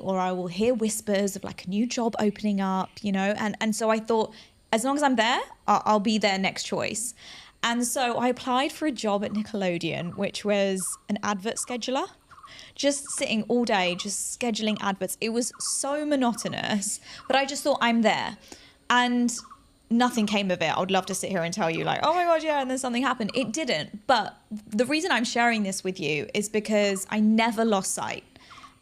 or I will hear whispers of like a new job opening up, you know? And so I thought, as long as I'm there, I'll be their next choice. And so I applied for a job at Nickelodeon, which was an advert scheduler. Just sitting all day, just scheduling adverts. It was so monotonous, but I just thought, I'm there. And nothing came of it. I would love to sit here and tell you like, oh my God, yeah, and then something happened. It didn't. But the reason I'm sharing this with you is because I never lost sight.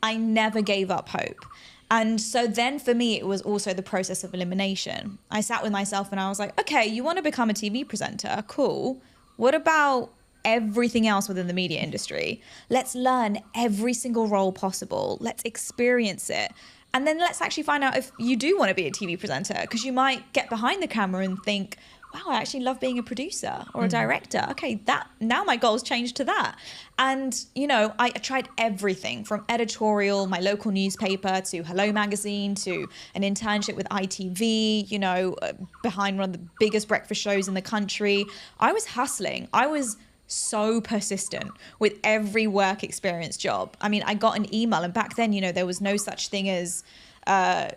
I never gave up hope. And so then for me, it was also the process of elimination. I sat with myself and I was like, okay, you want to become a TV presenter? Cool. What about everything else within the media industry? Let's learn every single role possible. Let's experience it. And then let's actually find out if you do want to be a TV presenter, because you might get behind the camera and think, wow, I actually love being a producer or a director. Okay, that now my goals changed to that. And, you know, I tried everything from editorial, my local newspaper, to Hello Magazine, to an internship with ITV, you know, behind one of the biggest breakfast shows in the country. I was hustling. I was so persistent with every work experience job. I mean, I got an email, and back then, you know, there was no such thing as,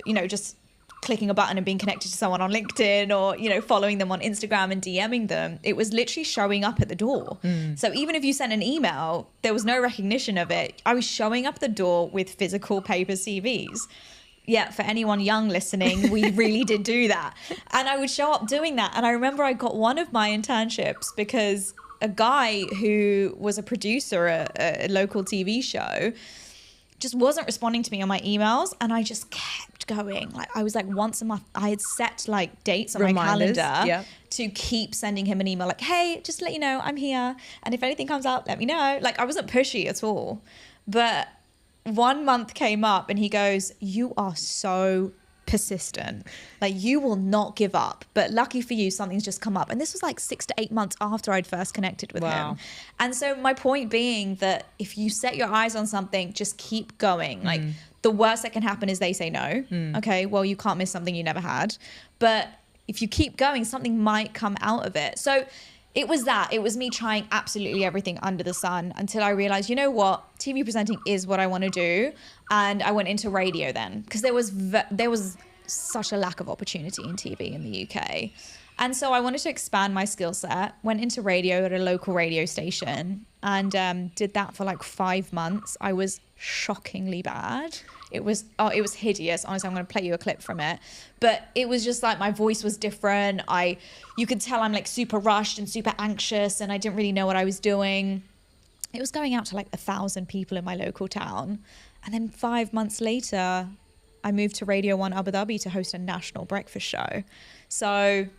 you know, just clicking a button and being connected to someone on LinkedIn, or, you know, following them on Instagram and DMing them. It was literally showing up at the door. So even if you sent an email, there was no recognition of it. I was showing up the door with physical paper CVs. Yeah, for anyone young listening, we really did do that. And I would show up doing that. And I remember I got one of my internships because a guy who was a producer at a local TV show just wasn't responding to me on my emails, and I just kept going. Like, I was like, once a month, I had set like dates on Reminders, my calendar yeah, to keep sending him an email like, hey, just to let you know, I'm here, and if anything comes up, let me know. Like, I wasn't pushy at all. But 1 month came up and he goes, you are so persistent, like you will not give up, but lucky for you, something's just come up. And this was like 6 to 8 months after I'd first connected with him. And so my point being that if you set your eyes on something, just keep going. Like, the worst that can happen is they say no. Okay, well, you can't miss something you never had. But if you keep going, something might come out of it. So it was me trying absolutely everything under the sun until I realized, you know what, TV presenting is what I want to do. And I went into radio then, because there was such a lack of opportunity in TV in the UK. And so I wanted to expand my skill set, went into radio at a local radio station, and did that for like 5 months. I was shockingly bad. It was hideous. Honestly, I'm going to play you a clip from it. But it was just like my voice was different. You could tell I'm like super rushed and super anxious, and I didn't really know what I was doing. It was going out to like 1,000 people in my local town. And then 5 months later, I moved to Radio 1 Abu Dhabi to host a national breakfast show. So